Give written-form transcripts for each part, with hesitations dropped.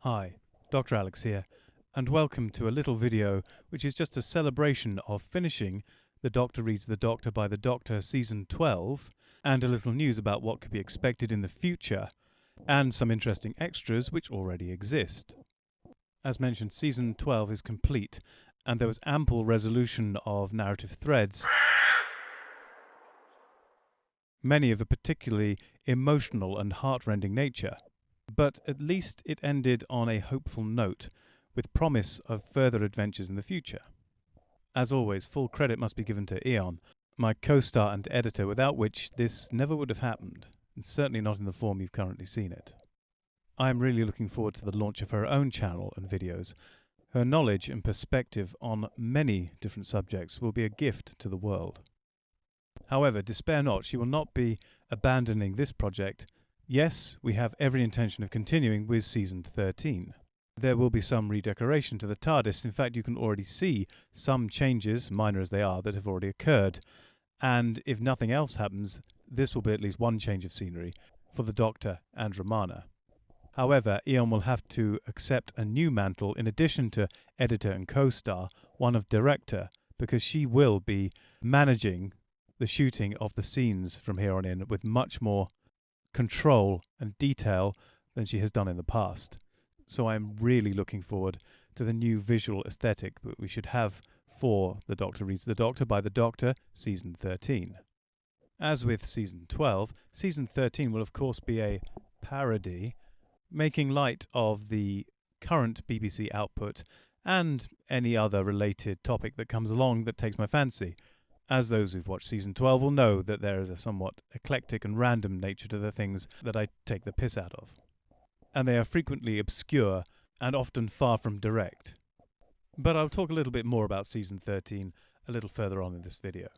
Hi, Dr. Alex here, and welcome to a little video which is just a celebration of finishing The Doctor Reads the Doctor by the Doctor Season 12, and a little news about what could be expected in the future, and some interesting extras which already exist. As mentioned, Season 12 is complete, and there was ample resolution of narrative threads, many of a particularly emotional and heart-rending nature. But at least it ended on a hopeful note, with promise of further adventures in the future. As always, full credit must be given to Eon, my co-star and editor, without which this never would have happened, and certainly not in the form you've currently seen it. I am really looking forward to the launch of her own channel and videos. Her knowledge and perspective on many different subjects will be a gift to the world. However, despair not, she will not be abandoning this project. Yes, we have every intention of continuing with Season 13. There will be some redecoration to the TARDIS. In fact, you can already see some changes, minor as they are, that have already occurred. And if nothing else happens, this will be at least one change of scenery for the Doctor and Romana. However, Eon will have to accept a new mantle in addition to editor and co-star, one of director, because she will be managing the shooting of the scenes from here on in with much more control and detail than she has done in the past. So I'm really looking forward to the new visual aesthetic that we should have for The Doctor Reads the Doctor by the Doctor, Season 13. As with Season 12, Season 13 will of course be a parody, making light of the current BBC output and any other related topic that comes along that takes my fancy. As those who've watched Season 12 will know, that there is a somewhat eclectic and random nature to the things that I take the piss out of. And they are frequently obscure and often far from direct. But I'll talk a little bit more about Season 13 a little further on in this video.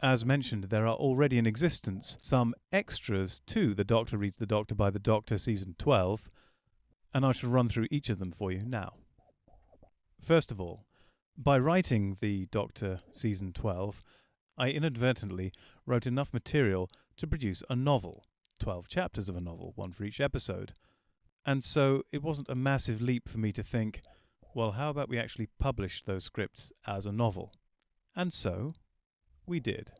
As mentioned, there are already in existence some extras to The Doctor Reads the Doctor by the Doctor Season 12, and I shall run through each of them for you now. First of all, by writing the Doctor Season 12, I inadvertently wrote enough material to produce a novel, 12 chapters of a novel, one for each episode. And so it wasn't a massive leap for me to think, well, how about we actually publish those scripts as a novel? And so we did.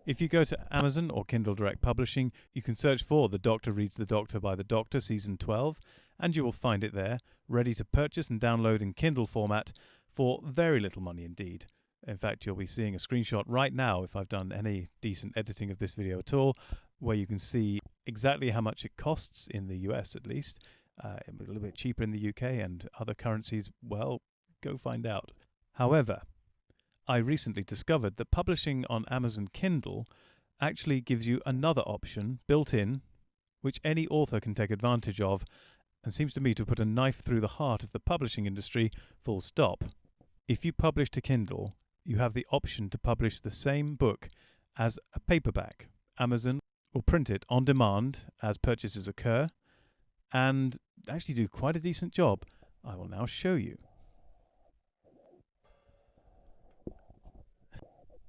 If you go to Amazon or Kindle Direct Publishing, you can search for The Doctor Reads the Doctor by the Doctor Season 12, and you will find it there, ready to purchase and download in Kindle format for very little money indeed. In fact, you'll be seeing a screenshot right now, if I've done any decent editing of this video at all, where you can see exactly how much it costs in the US at least. A little bit cheaper in the UK and other currencies, well, go find out. However, I recently discovered that publishing on Amazon Kindle actually gives you another option built in, which any author can take advantage of, and seems to me to put a knife through the heart of the publishing industry, full stop. If you publish to Kindle, you have the option to publish the same book as a paperback. Amazon will print it on demand as purchases occur, and actually do quite a decent job. I will now show you.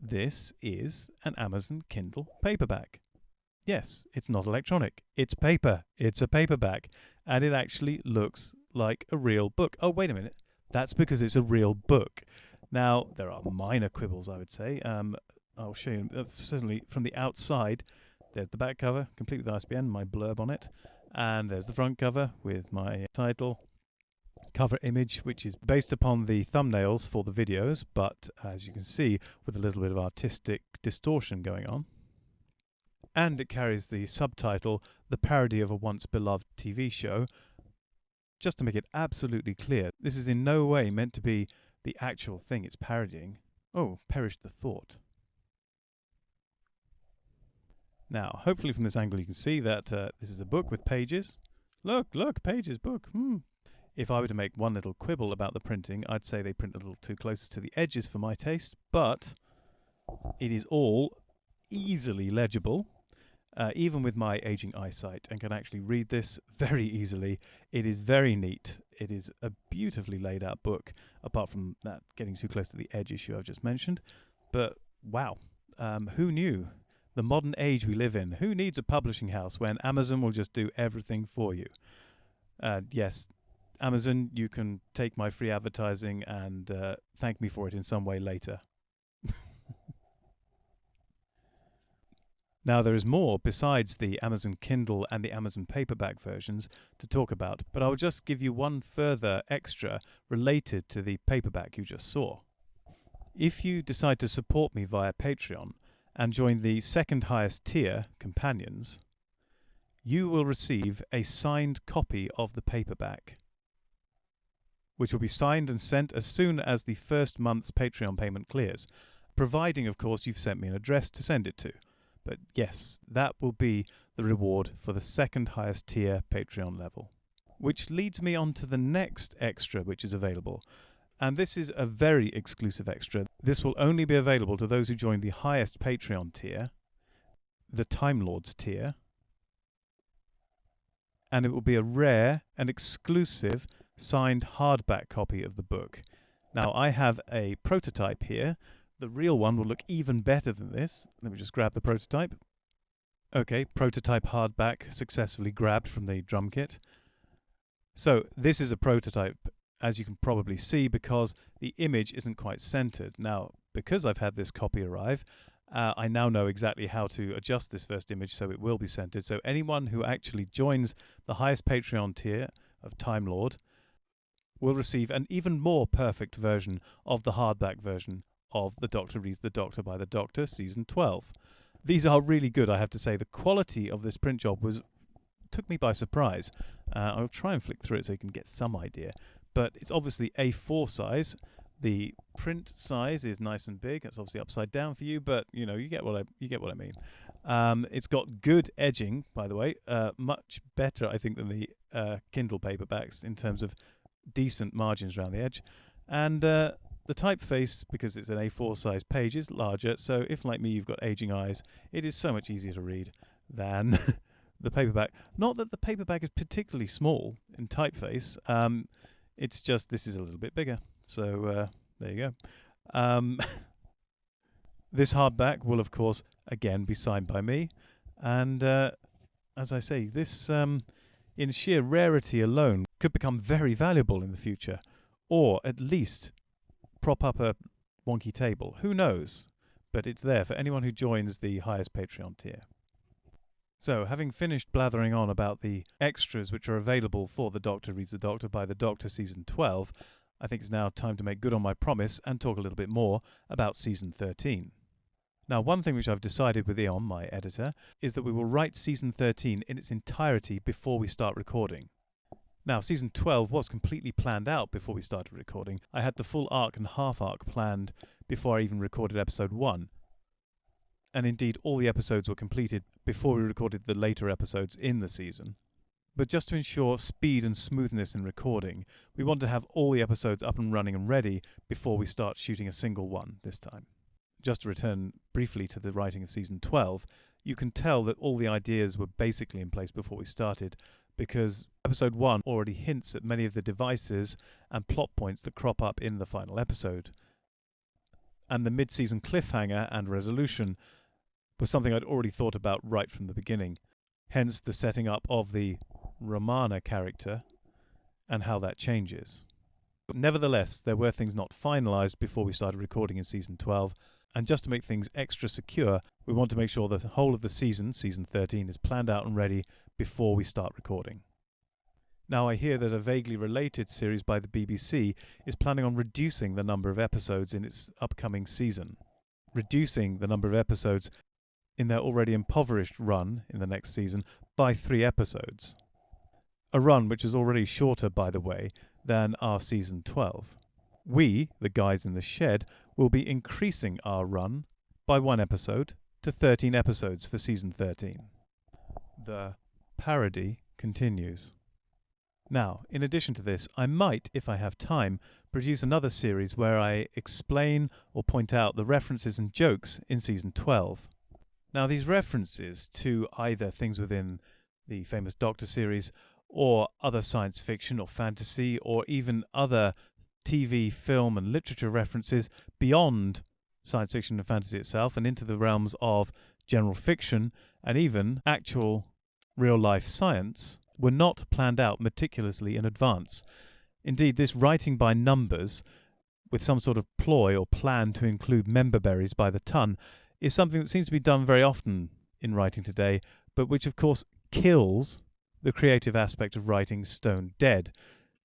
This is an Amazon Kindle paperback. Yes, it's not electronic. It's paper. It's a paperback. And it actually looks like a real book. Oh, wait a minute. That's because it's a real book. Now, there are minor quibbles, I would say. I'll show you. Certainly, from the outside, there's the back cover, complete with ISBN, my blurb on it. And there's the front cover with my title, cover image, which is based upon the thumbnails for the videos, but as you can see, with a little bit of artistic distortion going on. And it carries the subtitle, The Parody of a Once Beloved TV Show. Just to make it absolutely clear, this is in no way meant to be the actual thing it's parodying. Oh, perish the thought. Now, hopefully from this angle you can see that this is a book with pages. Look, pages, book. If I were to make one little quibble about the printing, I'd say they print a little too close to the edges for my taste, but it is all easily legible. Even with my aging eyesight, and can actually read this very easily. It is very neat. It is a beautifully laid out book, apart from that getting too close to the edge issue I've just mentioned. But wow, who knew? The modern age we live in. Who needs a publishing house when Amazon will just do everything for you? Yes, Amazon, you can take my free advertising and thank me for it in some way later. Now, there is more besides the Amazon Kindle and the Amazon paperback versions to talk about, but I'll just give you one further extra related to the paperback you just saw. If you decide to support me via Patreon and join the second highest tier, Companions, you will receive a signed copy of the paperback, which will be signed and sent as soon as the first month's Patreon payment clears, providing, of course, you've sent me an address to send it to. But yes, that will be the reward for the second highest tier Patreon level. Which leads me on to the next extra which is available. And this is a very exclusive extra. This will only be available to those who join the highest Patreon tier, the Time Lords tier, and it will be a rare and exclusive signed hardback copy of the book. Now, I have a prototype here. The real one will look even better than this. Let me just grab the prototype. Okay, prototype hardback successfully grabbed from the drum kit. So this is a prototype, as you can probably see, because the image isn't quite centered. Now, because I've had this copy arrive, I now know exactly how to adjust this first image so it will be centered. So anyone who actually joins the highest Patreon tier of Time Lord will receive an even more perfect version of the hardback version of The Doctor Reads the Doctor by the Doctor, Season 12. These are really good, I have to say. The quality of this print job took me by surprise. I'll try and flick through it so you can get some idea. But it's obviously A4 size. The print size is nice and big. That's obviously upside down for you, but you get what I mean. It's got good edging, by the way, much better, I think, than the Kindle paperbacks in terms of decent margins around the edge. And the typeface, because it's an A4 size page, is larger, so if, like me, you've got aging eyes, it is so much easier to read than the paperback. Not that the paperback is particularly small in typeface, it's just this is a little bit bigger. So there you go. This hardback will, of course, again be signed by me, and as I say, this in sheer rarity alone could become very valuable in the future, or at least prop up a wonky table. Who knows? But it's there for anyone who joins the highest Patreon tier. So, having finished blathering on about the extras which are available for The Doctor Reads the Doctor by the Doctor Season 12, I think it's now time to make good on my promise and talk a little bit more about Season 13. Now, one thing which I've decided with Eon, my editor, is that we will write Season 13 in its entirety before we start recording. Now, Season 12 was completely planned out before we started recording. I had the full arc and half arc planned before I even recorded Episode 1. And indeed, all the episodes were completed before we recorded the later episodes in the season. But just to ensure speed and smoothness in recording, we want to have all the episodes up and running and ready before we start shooting a single one this time. Just to return briefly to the writing of Season 12, you can tell that all the ideas were basically in place before we started, because Episode 1 already hints at many of the devices and plot points that crop up in the final episode. And the mid-season cliffhanger and resolution was something I'd already thought about right from the beginning, hence the setting up of the Romana character and how that changes. But nevertheless, there were things not finalised before we started recording in Season 12, and just to make things extra secure, we want to make sure that the whole of the season, Season 13, is planned out and ready before we start recording. Now, I hear that a vaguely related series by the BBC is planning on reducing the number of episodes in its upcoming season. Reducing the number of episodes in their already impoverished run in the next season by 3 episodes. A run which is already shorter, by the way, than our Season 12. We, the guys in the shed, will be increasing our run by 1 episode to 13 episodes for Season 13. The parody continues. Now, in addition to this, I might, if I have time, produce another series where I explain or point out the references and jokes in Season 12. Now, these references to either things within the famous Doctor series or other science fiction or fantasy or even other TV, film and literature references beyond science fiction and fantasy itself and into the realms of general fiction and even actual real-life science were not planned out meticulously in advance. Indeed, this writing by numbers, with some sort of ploy or plan to include member berries by the ton, is something that seems to be done very often in writing today, but which of course kills the creative aspect of writing stone dead.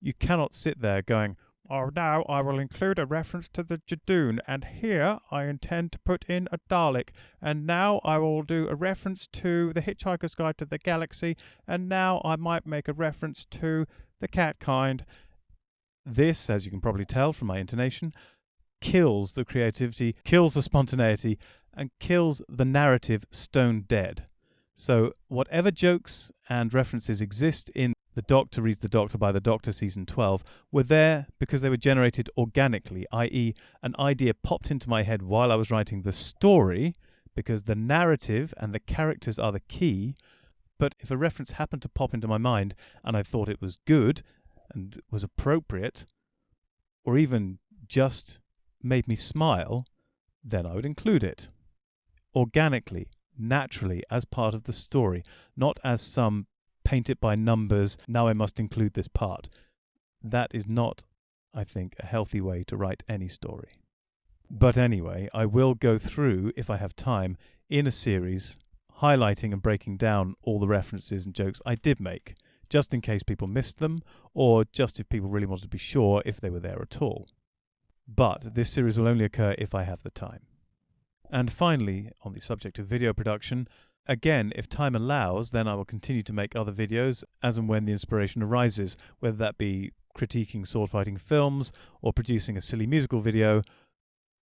You cannot sit there going, "Oh, now I will include a reference to the Jadoon, and here I intend to put in a Dalek, and now I will do a reference to the Hitchhiker's Guide to the Galaxy, and now I might make a reference to the cat kind." This, as you can probably tell from my intonation, kills the creativity, kills the spontaneity, and kills the narrative stone dead. So whatever jokes and references exist in The Doctor Reads the Doctor by the Doctor Season 12 were there because they were generated organically, i.e. an idea popped into my head while I was writing the story, because the narrative and the characters are the key. But if a reference happened to pop into my mind and I thought it was good and was appropriate, or even just made me smile, then I would include it. Organically, naturally, as part of the story, not as some paint it by numbers, now I must include this part. That is not, I think, a healthy way to write any story. But anyway, I will go through, if I have time, in a series, highlighting and breaking down all the references and jokes I did make, just in case people missed them, or just if people really wanted to be sure if they were there at all. But this series will only occur if I have the time. And finally, on the subject of video production, again, if time allows, then I will continue to make other videos as and when the inspiration arises, whether that be critiquing sword-fighting films or producing a silly musical video.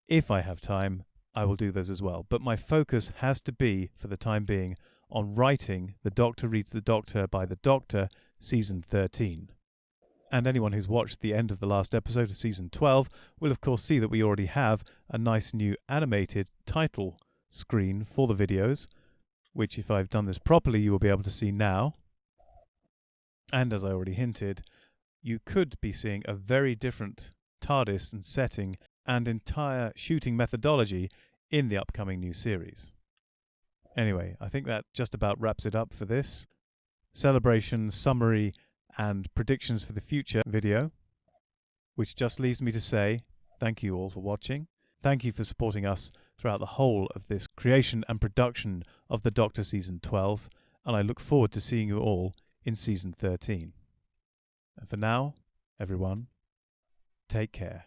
If I have time, I will do those as well. But my focus has to be, for the time being, on writing The Doctor Reads the Doctor by the Doctor, Season 13. And anyone who's watched the end of the last episode of Season 12 will of course see that we already have a nice new animated title screen for the videos, which if I've done this properly you will be able to see now. And as I already hinted, you could be seeing a very different TARDIS and setting and entire shooting methodology in the upcoming new series. Anyway, I think that just about wraps it up for this celebration, summary, and predictions for the future video, which just leaves me to say thank you all for watching. Thank you for supporting us throughout the whole of this creation and production of the Doctor Season 12, and I look forward to seeing you all in Season 13. And for now, everyone, take care.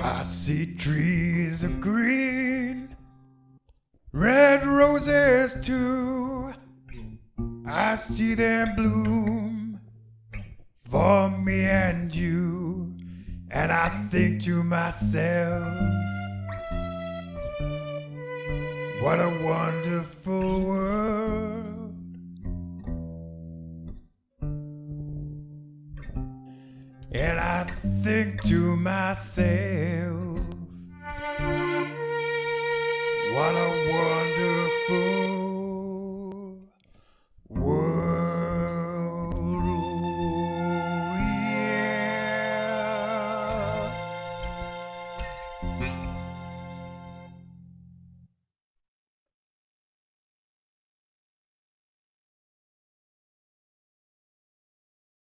I see trees of green, red roses too. I see them bloom for me and you. And I think to myself, what a wonderful world. And I think to myself, what a wonderful